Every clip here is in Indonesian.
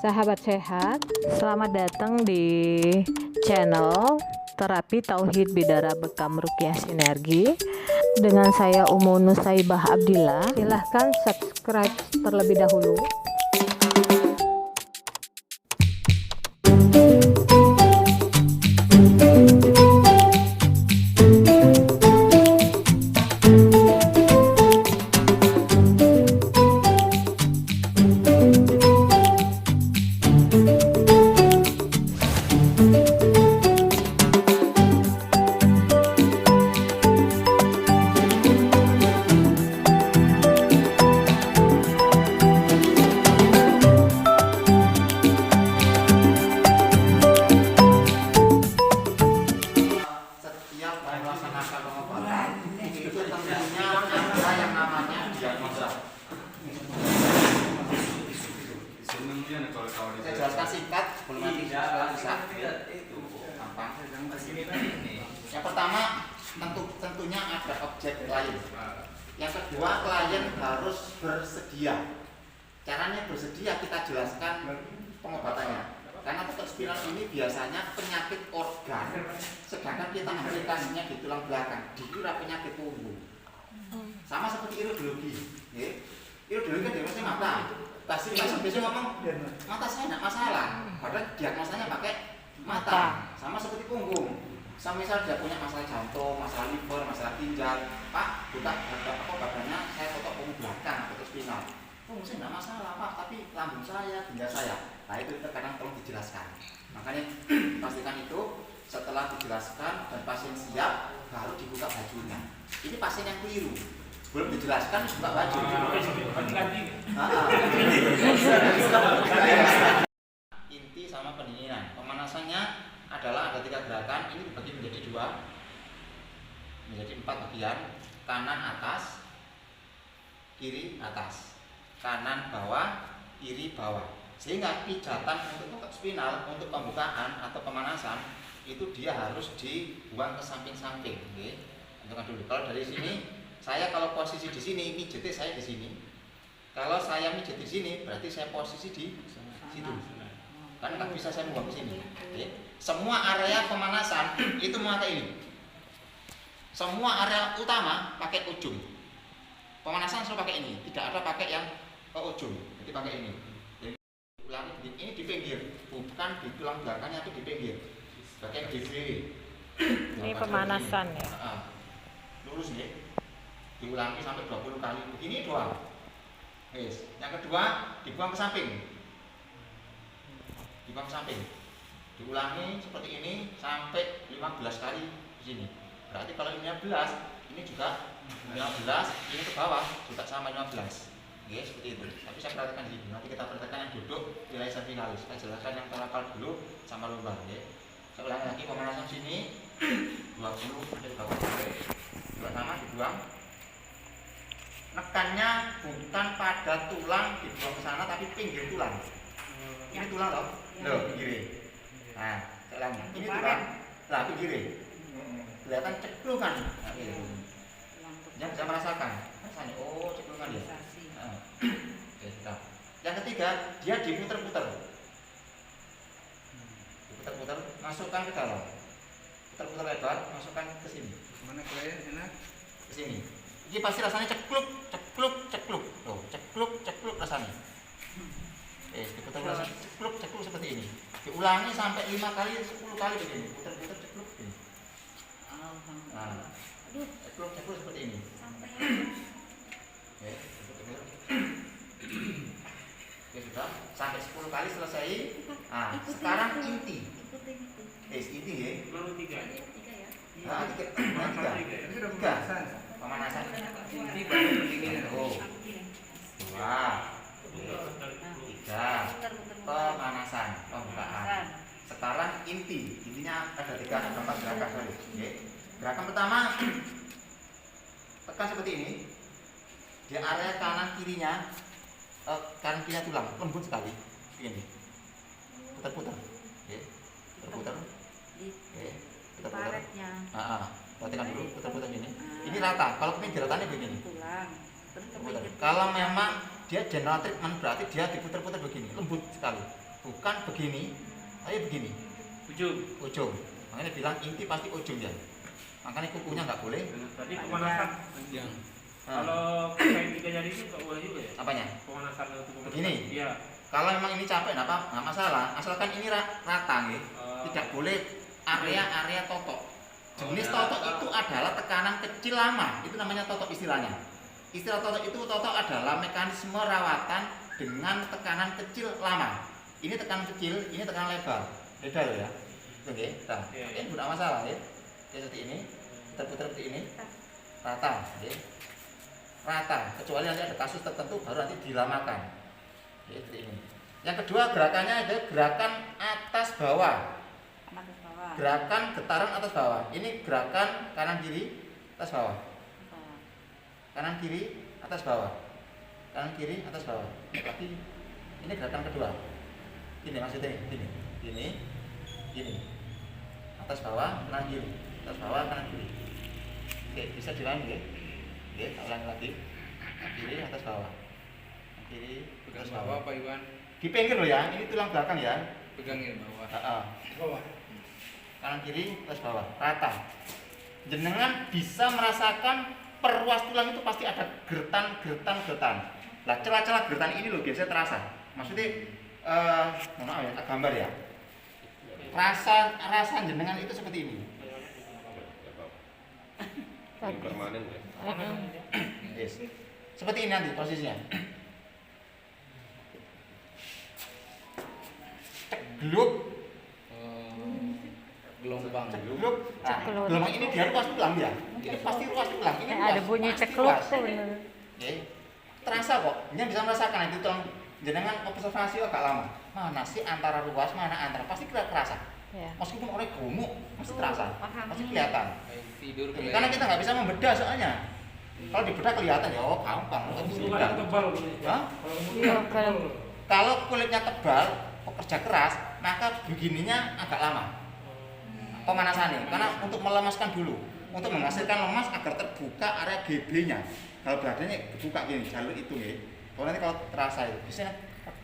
Sahabat sehat, selamat datang di channel Terapi Tauhid Bidara Bekam Ruqyah Sinergi dengan saya Umu Nusaibah Abdillah. Silahkan subscribe terlebih dahulu. Saya jelaskan singkat sebelum nanti bisa gampang. Yang pertama tentunya ada objek klien. Yang kedua, klien harus bersedia. Caranya bersedia kita jelaskan pengobatannya. Karena otot spinal ini biasanya penyakit organ, sedangkan kita aplikasinya di tulang belakang, dikira penyakit punggung. Sama seperti iridologi. Iridologi kan diagnosanya mata. Pasti biasanya ngomong mata saya tidak masalah, padahal diagnosanya pakai mata. Sama seperti punggung. Misal dia punya masalah jantung, masalah liver, masalah ginjal, Pak, badannya saya foto punggung belakang atau spinal. Punggung saya tidak masalah Pak, tapi lambung saya, ginjal saya. Nah itu terkadang perlu dijelaskan. Makanya pastikan itu setelah dijelaskan dan pasien siap, baru dibuka bajunya. Ini pasien yang keliru. Belum dijelaskan buka baju. Inti sama pendinginan. Pemanasannya adalah ada 3 gerakan. Ini dibagi menjadi 2, menjadi 4 bagian. Kanan atas, kiri atas, kanan bawah, kiri bawah. Sehingga pijatan untuk otot spinal, untuk pembukaan atau pemanasan itu dia harus dibuang ke samping-samping. Tentukan dulu. Kalau dari sini, saya kalau posisi di sini, mijitnya saya di sini. Kalau saya mijit di sini, berarti saya posisi di situ. Kan nggak bisa saya membuang ke sini. Semua area pemanasan itu memakai ini. Semua area utama pakai ujung. Pemanasan selalu pakai ini. Tidak ada pakai yang ke ujung. Jadi pakai ini. Jadi ulangi ini di pinggir, bukan di tulang belakangnya, itu di pinggir. Bagian DV. Ini pemanasan ya. Lurus nih. Diulangi sampai 20 kali. Begini doang. Yes. Yang kedua, dibuang ke samping. Dibuang ke samping. Diulangi seperti ini sampai 15 kali di sini. Berarti kalau 15, ini juga 15, ini ke bawah juga sama 15. Oke, seperti itu. Tapi saya perhatikan di sini. Nanti kita perhatikan yang duduk nilai finalis. Saya jelaskan yang torakal dulu sama lumbar. Saya ulangi lagi pemanasan sini 20 sampai 30 kali. Juga sama dibuang. Nekannya bukan pada tulang dibuang ke sana, tapi pinggir tulang. Ini tulang loh, pinggir. Nah, saya ulangi. Ini tulang, lah pinggir. Kelihatan ceklungan. Yang bisa merasakan, rasanya, oh ceklungan ya. Oke, sudah. Yang ketiga, dia diputer-puter. Diputer-puter, masukkan ke dalam. Puter-puter lebar, masukkan ke sini. Mana klien enak? Ke sini. Ini pasti rasanya cekluk. Loh, cekluk rasanya. Diputar cekluk seperti ini. Diulangi sampai 5 kali, 10 kali begini. Putar-putar cekluk begini. Nah, cekluk seperti ini. Oke, sudah. Sampai 10 kali selesai. Nah, sekarang inti. Inti ya. Baru 3 ya? Nah, 3. Ini sudah pemanasan. Pemanasan. Ini baru pendinginan. 2, 3, pemanasan, pembukaan. Sekarang intinya ada 3 4 gerakan sorry. Gerakan pertama, tekan seperti ini. Di area kanan kirinya tulang lembut sekali. Ini putar-putar. Putar-putar. Putar-putar. Perhatikan dulu, putar-putar ini. Ini rata. Kalau pinggiratannya begini. Kalau memang dia general treatment, berarti dia diputar-putar begini, lembut sekali. bukan begini, tapi begini. Ujung. Makanya bilang inti pasti ujung ya. Makanya kukunya nggak boleh. Tadi pemanasan. Yang Kalau kayak 3 jari itu nggak boleh juga ya? Apanya? Pemanasan untuk pemanasan. Begini. Iya. Kalau memang ini capek, nggak masalah. Asalkan ini rata nih. Tidak boleh area totok. Jenis totok itu adalah tekanan kecil lama. Itu namanya totok istilahnya. Istilah totok itu adalah mekanisme rawatan dengan tekanan kecil lama. Ini tekanan kecil, ini tekanan lebar. Beda loh ya. Oke, nah, ini tidak masalah ya. Oke, seperti ini. Kita putar seperti ini. Rata, oke. Rata. Kecuali nanti ada kasus tertentu baru nanti dilamakan. Oke, seperti ini. Yang kedua gerakannya ada gerakan atas bawah. Gerakan getaran atas bawah. Ini gerakan kanan kiri atas bawah. Kanan kiri atas bawah. Kanan kiri atas bawah. Lagi ini gerakan kedua. Ini maksudnya ini. Atas bawah, kanan kiri. Atas bawah, kanan kiri. Oke, bisa diulangi ya. Oke, ulangi lagi. Kanan kiri atas bawah. Kanan kiri pegang atas bawah bawah. Pak Iwan. Di pinggir loh ya. Ini tulang belakang ya. Pegangin bawah. Bawah. Kanan kiri atas bawah, rata. Jenengan bisa merasakan perluas tulang itu pasti ada gertan. Nah, celah-celah gertan ini loh biasanya terasa. Maksudnya mohon maaf ya, tak gambar ya. Rasa jenengan itu seperti ini. Permanen ya. Yes. Seperti ini nanti posisinya. Cegluk. Gelombang. Cegluk. Nah, gelombang ini dia ruas tulang ya. Ini pasti ruas tulang. Ini Ada ruas, bunyi pasti cekluk ruas. tuh bener. Oke. Terasa kok. Ini bisa merasakan itu tulang jenengan observasi agak lama. Mana sih antara ruas, mana antara pasti kerasa. Ya. Meskipun orang gemuk, pasti terasa. Pasti kelihatan. Kayak tidur Karena kita nggak bisa membedah soalnya. Kalau dibedah kelihatan ya, oh gampang. Kan bisa Kulitnya dibedah. tebal. Hah? Iya, kalau Kalau kulitnya tebal, pekerja keras, maka begininya agak lama. Pemanasannya, karena untuk melemaskan dulu, untuk menghasilkan lemas agar terbuka area GB-nya. Kalau badannya terbuka gini, jalur itu ya. Kalau nanti kalau terasa itu, biasanya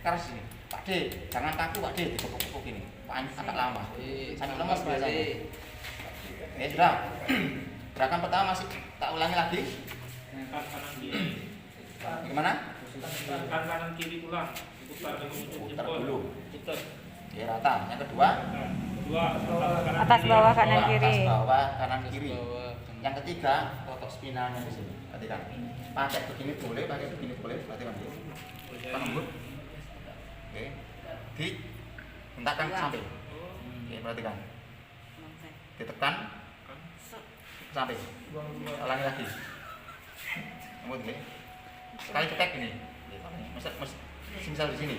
keras ini. Pak D, jangan kaku Pak D, dipukul-pukul gini. Agak lama. Sampai lemas biasanya. Ya sudah. Gerakan pertama masih tak ulangi lagi. Tekan kanan kiri. Gimana? Tekan kanan kiri tulang. Putar dengan ujung Putar jempol. dulu. Putar. Ya rata. Yang kedua, Dua. atas bawah kanan kiri. atas bawah kanan Atas kiri. bawah. Yang ketiga, totok spinalnya di sini. Perhatikan. Pakai begini boleh, pakai begini boleh. Perhatikan dulu. Lembut. Oke. Hentakkan ke samping. Oke, perhatikan. Ditekan ke samping. Ulangi lagi. Lembut nih. Sekali ketek ini. Misal di sini.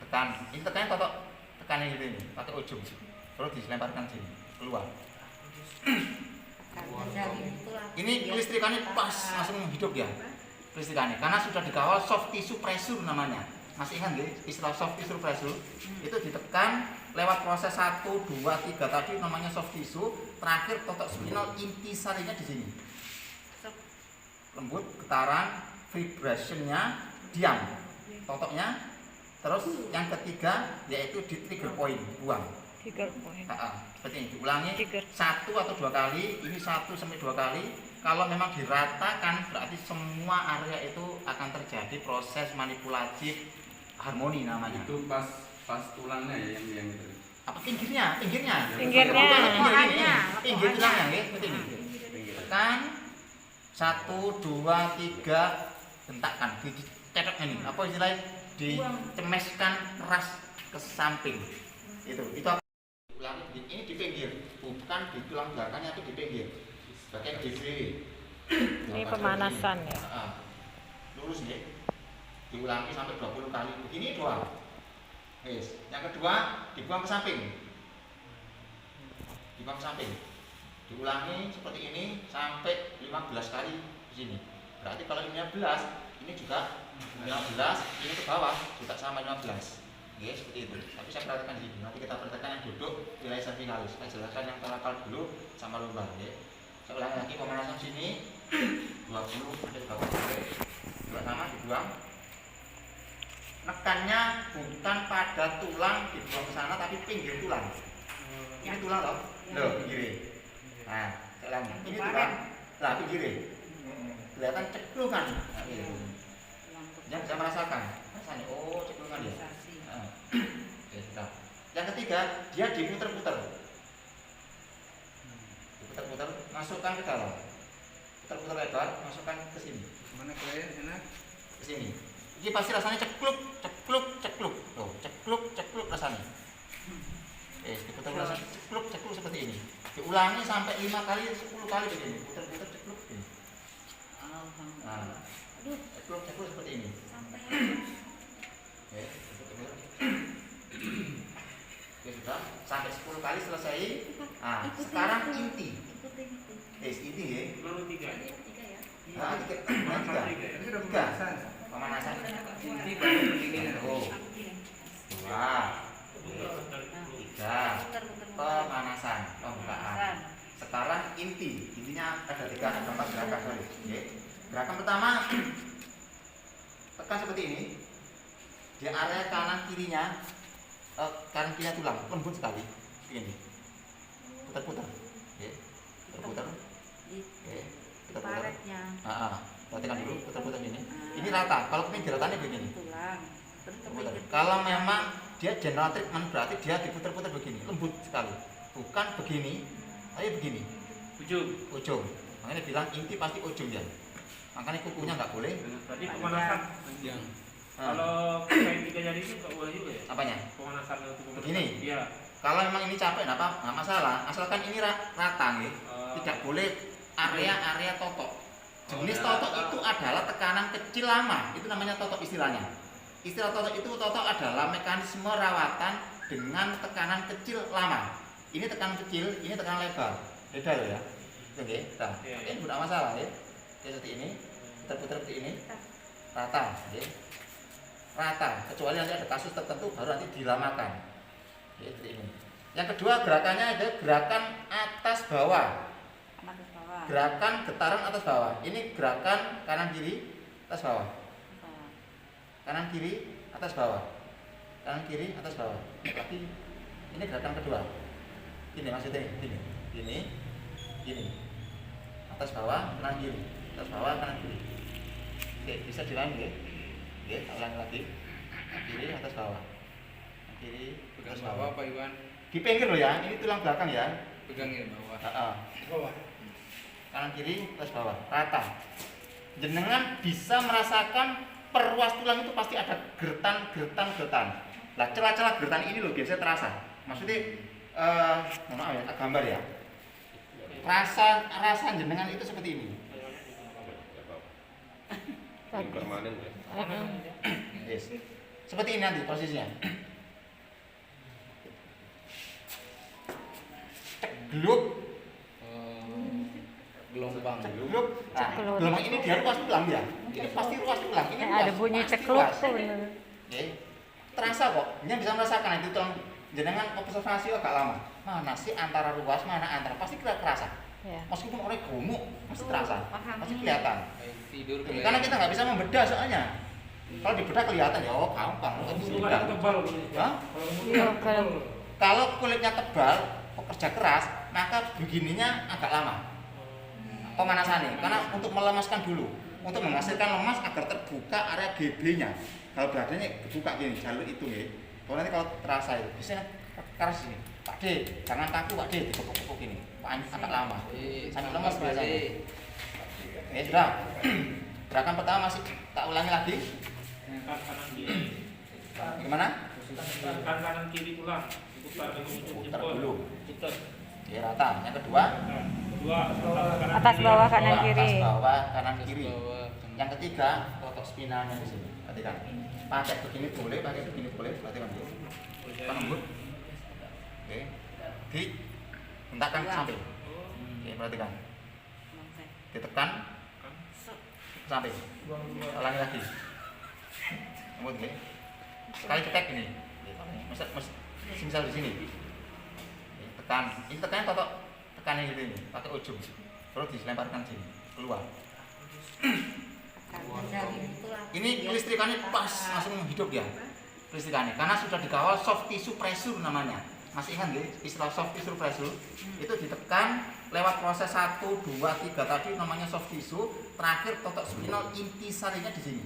Tekan. Ini tekannya totok. Tekannya gitu ini. Pakai ujung. Terus dilemparkan sini. Keluar. Ini kelistrikannya pas langsung hidup ya. Kelistrikannya karena sudah dikawal soft tissue pressure namanya. Masih ingat nggih istilah soft tissue pressure? Itu ditekan lewat proses 1 2 3 tadi namanya soft tissue, terakhir totok spinal intisarinya di sini. Lembut, getaran, vibrationnya diam. Totoknya terus yang ketiga yaitu di trigger point, buang. Seperti ini diulangi satu atau dua kali, ini 1 sampai 2 kali. Kalau memang diratakan berarti semua area itu akan terjadi proses manipulatif harmoni namanya. Itu pas tulangnya ya yang itu. Apa pinggirnya? Pinggirnya Pokoknya. pinggir tulangnya ya, seperti ini. Tekan 1 2 3 hentakkan, dicetok ini. Apa istilahnya? Dicemeskan keras ke samping. Itu ulangi ini di pinggir, bukan di tulang belakangnya, itu di pinggir. Bagian DV. Ini pemanasan ya. Lurus ya. Diulangi sampai 20 kali. Begini doang. Yes. Yang kedua, dibuang ke samping. Dibuang ke samping. Diulangi seperti ini sampai 15 kali di sini. Berarti kalau ini 15, ini juga 15, ini ke bawah juga sama 15. Ya, seperti itu. Tapi saya perhatikan di sini. Nanti kita perhatikan yang duduk wilayah cervicalis. Saya jelaskan yang torakal dulu sama lumbar ya. Saya ulangi lagi pemanasan sini 20 sampai 20 juga sama dibuang. Nekannya bukan pada tulang dibuang ke sana, tapi pinggir tulang. Ini tulang loh, loh pinggirnya. Nah, saya ulangi. Ini tulang, lah pinggirnya. Kelihatan ceklungan. Nah, gitu. Yang bisa merasakan, rasanya, oh ceklungan ya. Nah, oke, sudah. Yang ketiga, dia diputer-puter. Diputer-puter, masukkan ke dalam. Puter-puter lebar, masukkan ke sini. Mana kalian enak? Ke sini. Ini pasti rasanya cekluk, cekluk, cekluk. Tuh, cekluk, cekluk rasanya. Diputer rasanya cekluk, cekluk seperti ini. Diulangi sampai 5 kali, 10 kali begini. Puter-puter cekluk ini. Nah, cekluk, cekluk seperti ini. Oke, sudah. Sampai 10 kali selesai. Nah, sekarang inti. Inti ya. Baru 3. Nah, tiga. Pemanasan. Inti baru pendinginan. Oh. 2, 3. Pemanasan, pembukaan. Sekarang intinya ada 3 atau 4 gerakan. Sorry. Oke. Gerakan pertama, tekan seperti ini. Di area kanan kirinya tulang lembut sekali. Ini. Putar-putar. Oke. Putar-putar. Oke. Putar-putar. Perhatikan dulu, putar-putar ini. Ini rata. Kalau pinggirannya begini. Putar. Kalau memang dia general treatment berarti dia diputar-putar begini, lembut sekali. Bukan begini, tapi begini. Ujung. Makanya bilang inti pasti ujung ya. Makanya kukunya nggak boleh. Tadi pemanasan. Panjang. Kalau pakai 3 jari itu nggak boleh juga ya? Apanya? Pemanasan untuk pemanasan. Begini. Iya. Kalau memang ini capek, nggak masalah. Asalkan ini rata nih. Tidak boleh area totok. Jenis totok itu adalah tekanan kecil lama. Itu namanya totok istilahnya. Istilah totok itu adalah mekanisme rawatan dengan tekanan kecil lama. Ini tekanan kecil, ini tekanan lebar. Beda loh ya. Oke, nah, ini tidak masalah ya. Oke, seperti ini, putar-putar seperti ini, rata. Oke. Rata. Kecuali nanti ada kasus tertentu baru nanti dilamakan. Oke, seperti ini. Yang kedua gerakannya ada gerakan atas bawah. Gerakan getaran atas bawah. Ini gerakan kanan kiri atas bawah. Kanan kiri atas bawah. Kanan kiri atas bawah. Tapi ini gerakan kedua. Ini maksudnya ini. Atas bawah, kanan kiri. Atas bawah, kanan kiri. Oke, bisa diulangi ya. Oke, ulangi lagi. Kanan kiri atas bawah. Kanan kiri atas Pegang bawah. bawah Pak Iwan. Di pinggir loh ya. Ini tulang belakang ya. Pegangin bawah. Bawah. Kanan kiri atas bawah, rata. Jenengan bisa merasakan perluas tulang itu pasti ada gertan. Nah, celah-celah gertan ini loh biasanya terasa. Maksudnya, maaf ya, tak gambar ya. Rasa jenengan itu seperti ini. Permanen ya. Yes. Seperti ini nanti posisinya. Cegluk. Gelombang. Cegluk. Nah, gelombang ini dia ruas tulang ya. Ini pasti ruas tulang. Ini ruas, Ada bunyi pasti cekluk ruas. tuh bener. Oke. Terasa kok. Ini bisa merasakan itu tulang jenengan observasi agak lama. Mana sih antara ruas, mana antara pasti kerasa. Ya. Meskipun orang gemuk pasti terasa. Pasti kelihatan. Tidur Karena kita nggak bisa membedah soalnya. Kalau dibedah kelihatan ya, oh gampang. Bukan tebal begini. Hah? Iya, Kalau kulitnya tebal, pekerja keras, maka begininya agak lama. Pemanasannya, karena untuk melemaskan dulu, untuk menghasilkan lemas agar terbuka area GB-nya. Kalau badannya kebuka gini, jalur itu ya. Kalau nanti kalau terasa itu, biasanya keras ini. Pak D, jangan kaku Pak D, dikepuk-kepuk gini. Agak lama, sampai lemas biasanya. Ya sudah. Gerakan pertama masih tak ulangi lagi. Kanan kiri. Gimana? Kanan kiri tulang. Diputar Putar dulu. Putar. Ya rata. Yang kedua, Kedua, Atas bawah kanan kiri. atas bawah kanan kiri. Bawah. Yang ketiga, totok spinalnya di sini. Perhatikan. Pakai begini boleh, pakai begini boleh. Perhatikan dulu. Lembut. Oke. Hentakkan sampai. Oke, perhatikan. Ditekan sampai. Ulangi lagi. Lembut nih. Sekali ketek ini. Misal di sini. Tekan. Ini tekannya totok. Tekannya gitu ini. Pakai ujung. Terus dilemparkan sini. Keluar. Ini kelistrikannya pas langsung hidup ya. Kelistrikannya karena sudah dikawal soft tissue pressure namanya. Masih ingat nggih istilah soft tissue pressure? Itu ditekan lewat proses 1, 2, 3 tadi namanya soft tissue, terakhir totok spinal intisarinya di sini.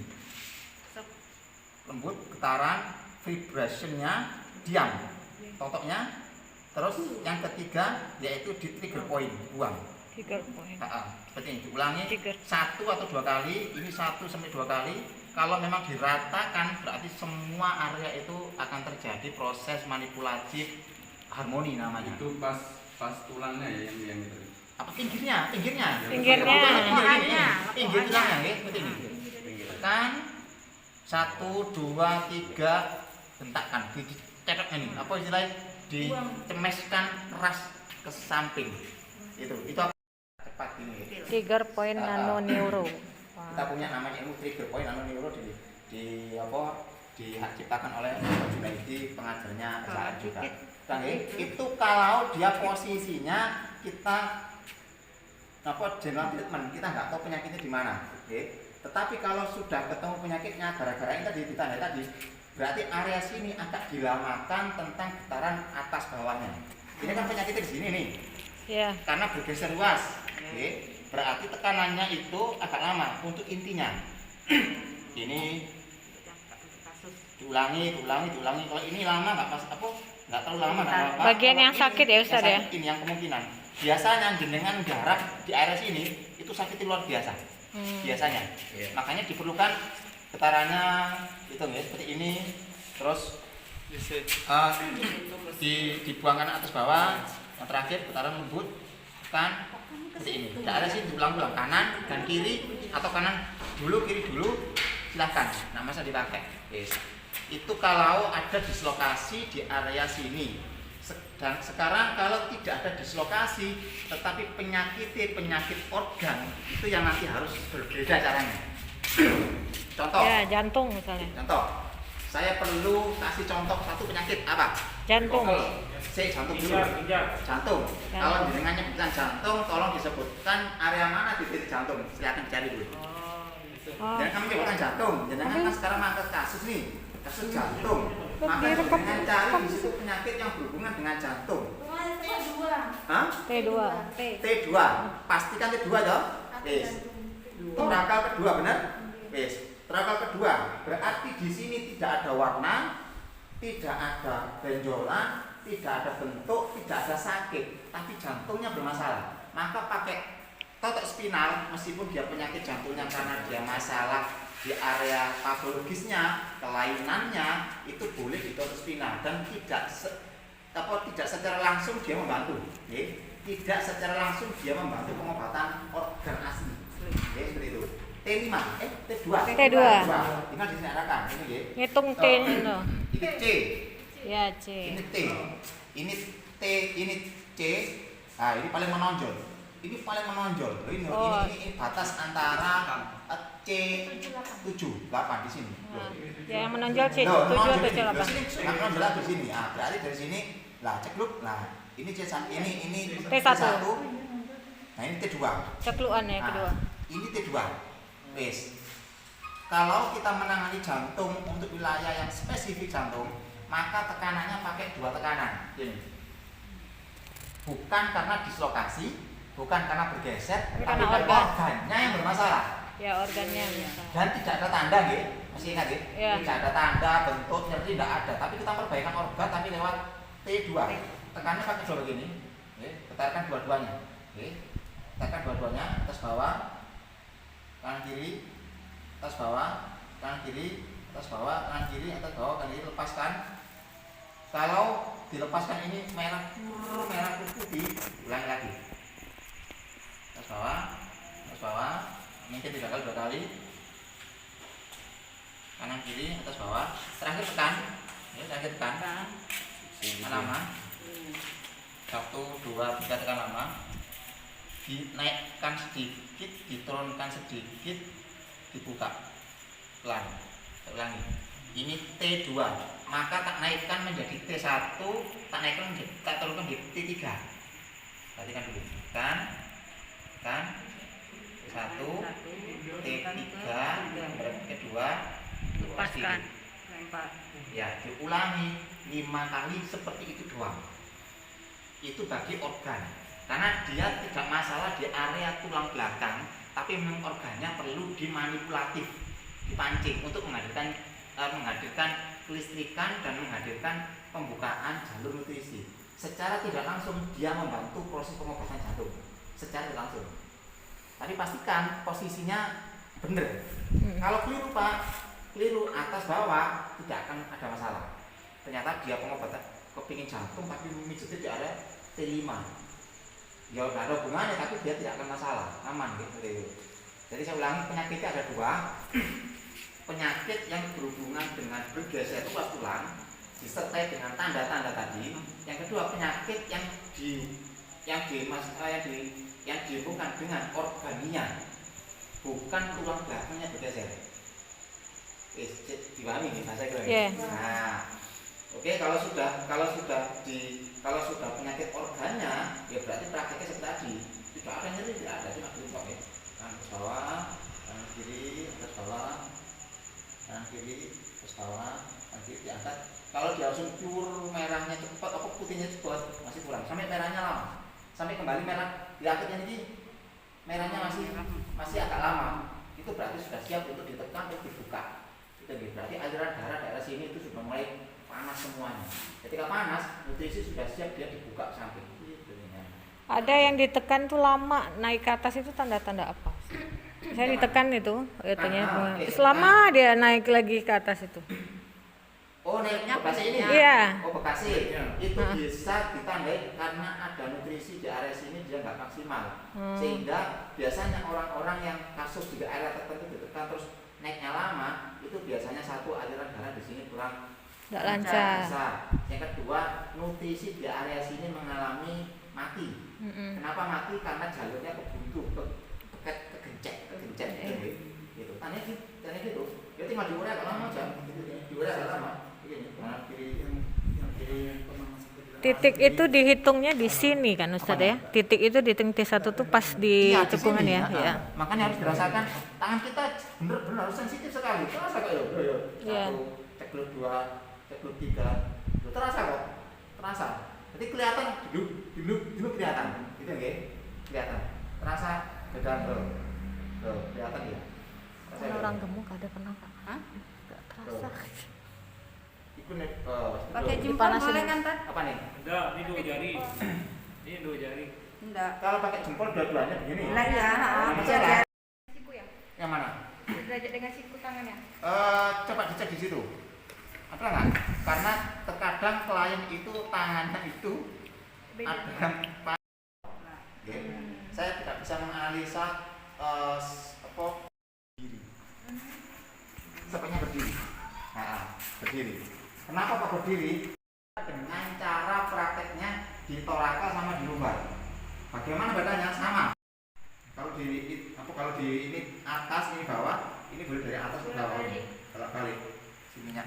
Lembut, getaran, vibrationnya diam, totoknya. Terus yang ketiga yaitu di trigger point, buang. Trigger point. Seperti ini diulangi Trigger. 1 atau 2 kali, ini 1 sampai 2 kali. Kalau memang diratakan berarti semua area itu akan terjadi proses manipulatif harmoni namanya. Itu pas tulangnya ya yang itu. Apa pinggirnya? Pinggirnya. Pinggirnya. Pinggir tulangnya ya, seperti ini. Tekan 1, 2, 3 hentakan, dicetaknya nih. Apa istilahnya? Dicemeskan keras ke samping. Itu cepat ini. Trigger point nano neuro. Kita punya namanya ilmu trigger point nano neuro diciptakan oleh Junaidi, pengajarnya saat juga. Itu kalau dia posisinya kita general treatment, kita nggak tahu penyakitnya di mana. Tetapi kalau sudah ketemu penyakitnya gara-gara yang tadi ditandai tadi, berarti area sini agak dilamakan tentang getaran atas bawahnya. Ini kan penyakitnya di sini nih. Ya. Karena bergeser luas. Berarti tekanannya itu agak lama untuk intinya. Ini diulangi. Kalau ini lama nggak terlalu lama nggak apa-apa. Bagian Kalau yang sakit ya Ustaz ya? Ini yang kemungkinan. Biasanya jenengan garap di area sini itu sakit luar biasa. Biasanya. Makanya diperlukan getarannya itu ya seperti ini. Terus dibuangkan atas bawah. Yang terakhir getaran lembut kan seperti ini. Tidak ada sih diulang-ulang kanan dan kiri atau kanan dulu kiri dulu silahkan. Nah masa dipakai. Itu kalau ada dislokasi di area sini. Dan sekarang kalau tidak ada dislokasi tetapi penyakit organ itu yang nanti harus berbeda caranya. Contoh. Ya, jantung misalnya. Contoh. Saya perlu kasih contoh satu penyakit apa? Jantung. Saya jantung dulu. Jantung. Kalau jenengan nyebutkan jantung, tolong disebutkan area mana di titik jantung. Silakan cari dulu. Jangan kamu nyebutkan jantung. Jenengan kan sekarang angkat kasus nih, kasus jantung. Maka jenengan cari di situ penyakit yang berhubungan dengan jantung. Hah? T2. T2. Pastikan T2 toh? Yes. Torakal kedua benar? Yes. Torakal kedua berarti di sini tidak ada warna, tidak ada benjolan, tidak ada bentuk, tidak ada sakit, tapi jantungnya bermasalah. Maka pakai totok spinal meskipun dia penyakit jantungnya karena dia masalah di area patologisnya, kelainannya itu boleh di totok spinal dan tidak secara langsung dia membantu. Tidak secara langsung dia membantu pengobatan organ asli. Seperti itu. T5, T2. T2. Tinggal disenarakan ini nggih. Ngitung T no. Ini C. Ya, C. Ini T. Ini T, ini C. Nah, ini paling menonjol. Ini paling menonjol. Ini batas antara C7, 8 di sini. Ya, yang menonjol C7 menonjol atau di C8? sini. Yang menonjol di sini. Nah, berarti dari sini lah cekluk. Nah, ini C1, ini T1. Nah, ini T2. Cekluan ya kedua. Ini T2. Wes. Kalau kita menangani jantung untuk wilayah yang spesifik jantung, maka tekanannya pakai 2 tekanan. Ini. Bukan karena dislokasi, bukan karena bergeser, Tapi tapi karena karena organ. organnya yang bermasalah. Ya, organnya misalnya. Dan tidak ada tanda, nggih. Masih ingat nggih? Ya. Tidak ada tanda, bentuk, nyeri tidak ada. Tapi kita perbaikan organ tapi lewat T2. Tekannya pakai 2 begini. Tekankan dua-duanya. Tekan dua-duanya atas bawah. Kanan kiri, atas bawah, kanan kiri, atas bawah, kanan kiri, atas bawah, kanan kiri, lepaskan. Kalau dilepaskan ini merah putih, ulangi lagi. Atas bawah, mungkin 3 kali, 2 kali. Kanan kiri, atas bawah, terakhir tekan. Ya, terakhir tekan. Lama. 1, 2, 3 tekan lama. Dinaikkan sedikit, diturunkan sedikit, dibuka pelan. Ulangi. Ini T2, maka tak naikkan menjadi T1, tak turunkan menjadi T3. Perhatikan dulu. Kan T1, T3 kedua Lepaskan. lempar. Ya, diulangi 5 kali seperti itu doang. Itu bagi organ. Karena dia tidak masalah di area tulang belakang, tapi memang organnya perlu dimanipulatif, dipancing untuk menghadirkan kelistrikan dan menghadirkan pembukaan jalur nutrisi. Secara tidak langsung dia membantu proses pengobatan jantung. Secara tidak langsung. Tapi pastikan posisinya benar. Kalau keliru Pak, keliru atas bawah tidak akan ada masalah. Ternyata dia pengobatan kepingin jantung tapi mijitnya di area T5. Ya nggak ada hubungannya tapi dia tidak akan masalah, aman gitu. Jadi saya ulangi, penyakitnya ada 2. Penyakit yang berhubungan dengan bergeser ruas tulang disertai dengan tanda-tanda tadi. Yang kedua, penyakit yang dihubungkan dengan organinya, bukan tulang belakangnya bergeser. Dipahami nih bahasa keren. Yeah. Nah, oke, kalau sudah penyakit organnya, ya berarti prakteknya seperti tadi. Tidak ada nyeri, tidak ada, cuma bengkok ya. Kanan ke bawah, kanan kiri, atas bawah, kanan kiri, atas bawah, kanan kiri diangkat. Kalau dia langsung pure merahnya cepat, apa putihnya cepat, masih kurang. Sampai merahnya lama, sampai kembali merah diangkatnya ini merahnya masih agak lama. Itu berarti sudah siap untuk ditekan untuk dibuka. Itu berarti aliran darah daerah sini itu sudah mulai panas semuanya. Ketika panas, nutrisi sudah siap, dia dibuka samping. Ada yang ditekan tuh lama naik ke atas, itu tanda-tanda apa? Saya ditekan itu, katanya. Selama dia naik lagi ke atas itu. Oh, naiknya bekasi ini? Iya. Oh, bekasi. Itu bisa ditandai karena ada nutrisi di area sini dia nggak maksimal. Sehingga biasanya orang-orang yang kasus di area tertentu ditekan terus naiknya lama, itu biasanya satu aliran darah di sini kurang lancar. Yang kedua, nutrisi di area sini mengalami mati. Kenapa mati? Karena jalurnya kebuntu, kegencet gitu. Tanya gitu. Ya tinggal diurai agak lama aja. Diurai agak lama. Titik itu dihitungnya di sini kan Ustaz ya? Titik itu dihitung T1 tuh pas di cekungan ya? Ya. Makanya harus dirasakan tangan kita benar-benar sensitif sekali. Terasa kok ya? 1, cekluk 2, cekluk 3. Terasa kok? Terasa. Jadi kelihatan dulu kelihatan. Gitu nggih? Kelihatan. Terasa beda tuh. Kelihatan ya. Orang gemuk ada pernah Kak? Hah? Enggak terasa. Pakai jempol boleh kan Tad? Apa nih? Enggak, ini 2 jari. Ini 2 jari. Enggak. Kalau pakai jempol dua-duanya begini. Lah ya, Bisa ya? Siku ya? Yang mana? Derajat dengan siku tangannya. Coba dicek di situ. Ada nggak? Karena terkadang klien itu tangannya itu ada yang saya tidak bisa menganalisa berdiri. Sepertinya berdiri. Nah, berdiri. Kenapa kok berdiri? Dengan cara prakteknya di torakal sama di lumbar. Bagaimana bedanya? Sama. Kalau di ini atas, ini bawah, ini boleh dari atas ke bawah ini. Kalau balik sininya.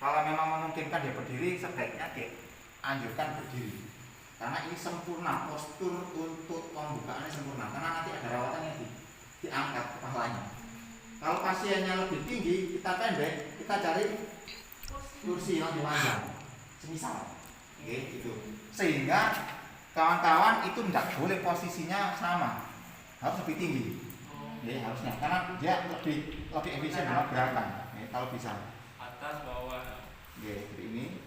Kalau memang memungkinkan dia berdiri, sebaiknya dianjurkan berdiri. Karena ini sempurna, postur untuk pembukaannya sempurna. Karena nanti ada rawatan yang diangkat kepalanya. Kalau pasiennya lebih tinggi, kita pendek, kita cari kursi yang lebih panjang. Semisal, gitu. Sehingga kawan-kawan itu tidak boleh posisinya sama, harus lebih tinggi. Harusnya, karena dia lebih efisien dalam gerakan. Kalau bisa. Atas bawah. Seperti ini.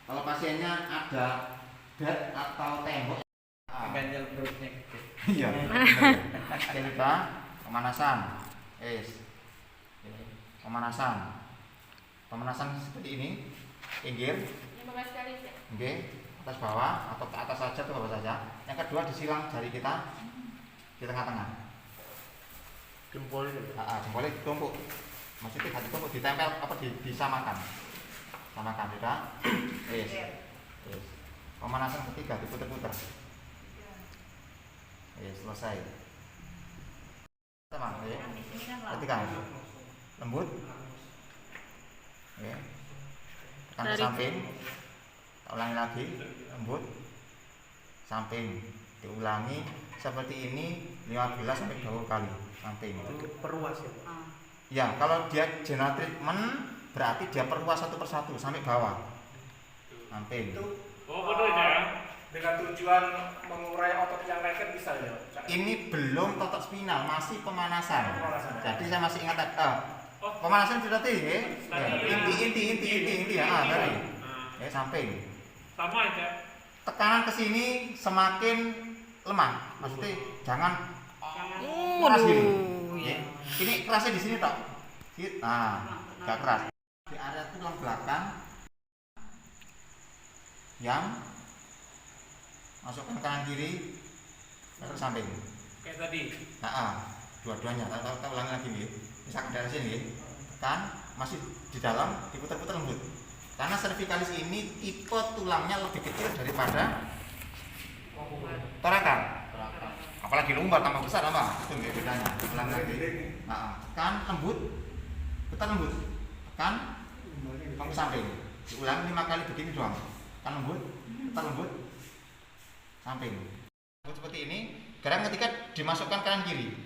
Kalau pasiennya ada bed atau tembok, Ganjel perutnya gede. iya. Kita pemanasan, pemanasan seperti ini, pinggir, oke, atas bawah atau ke atas saja, ke bawah saja. Yang kedua disilang jari kita di tengah-tengah. Jempol itu. Jempolnya ditumpuk, maksudnya hati tumpuk ditempel apa disamakan, samakan sudah. Pemanasan ketiga diputer-puter. Selesai. Sama, perhatikan, lembut. Tekan ke samping. Ulangi lagi, lembut. Samping, Diulangi seperti ini 15 sampai 20 kali samping. Perluas ya. Ya, kalau dia general treatment berarti dia perluas satu persatu sampai bawah. Samping. Oh, betul ya. Dengan tujuan mengurai otot yang lain kan bisa ya. Ini belum total spinal, masih pemanasan. Pemanasan. Jadi saya masih ingat pemanasan sudah tinggi, inti ya, tadi. Ya, samping. Sama aja. Tekanan ke sini semakin lemah. Maksudnya jangan keras gini. Ya. Ini kerasnya di sini tok. Nah, enggak keras. Di area tulang belakang yang masukkan kanan kiri lalu samping. Kayak tadi. Dua-duanya. Kita ulangi lagi nih. Misalkan dari sini, tekan masih di dalam, diputar-putar lembut. Karena cervicalis ini tipe tulangnya lebih kecil daripada torakan. Apalagi lumbar tambah besar apa? Itu nggak bedanya. Ulang lagi. Tekan lembut, putar lembut. Tekan, kamu samping. Diulang 5 kali begini doang. Tekan lembut, putar lembut, samping. Seperti ini. Gerakan ketika dimasukkan kanan kiri.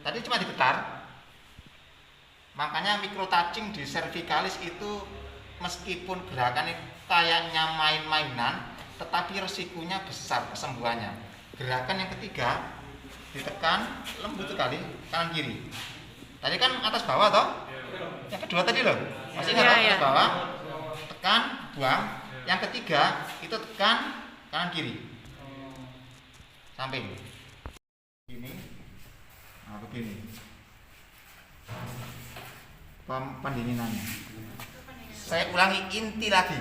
Tadi cuma diputar. Makanya micro touching di cervicalis itu meskipun gerakannya kayaknya main-mainan, tetapi resikonya besar kesembuhannya. Gerakan yang ketiga ditekan lembut sekali kanan kiri. Tadi kan atas bawah toh? Yang kedua tadi loh. Masih ingat atas bawah? Tekan, buang. Yang ketiga itu tekan kanan kiri. Samping. Ini. Nah, begini. Pendinginannya. Saya ulangi inti lagi.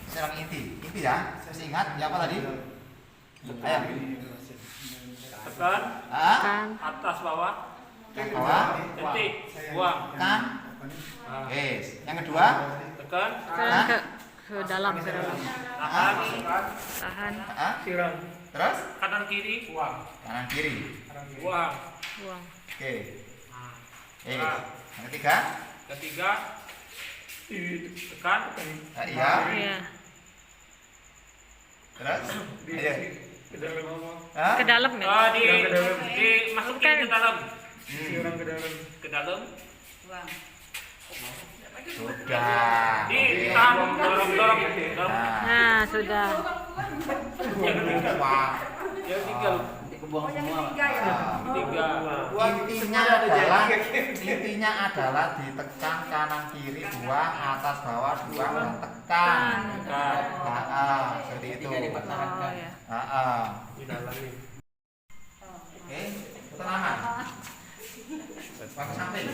Saya ulangi inti ya. Saya ingat ya apa tadi? Ayo. Tekan. Atas bawah. Bawah. Inti. Buang. Tekan. Yes. Yang kedua. Tekan. Ke dalam. Tahan. Tahan. Siram. Terus Kanan kiri. Buang. kanan kiri. Buang. Buang. Oke. Nah. Yang ketiga. Ketiga. Tekan. Iya. Iya. Terus. Ayo. Ke dalam apa? Hah? Ke dalam ya. Dimasukin ke dalam. Ke dalam. Sudah. Ditahan. Dorong. Nah, sudah. Wah. Yang tinggal. Tiga. Intinya adalah ditekan kanan kiri buang, atas bawah buang dan tekan. Seperti itu. Oh ya. Oke, tenangan. Pakai samping.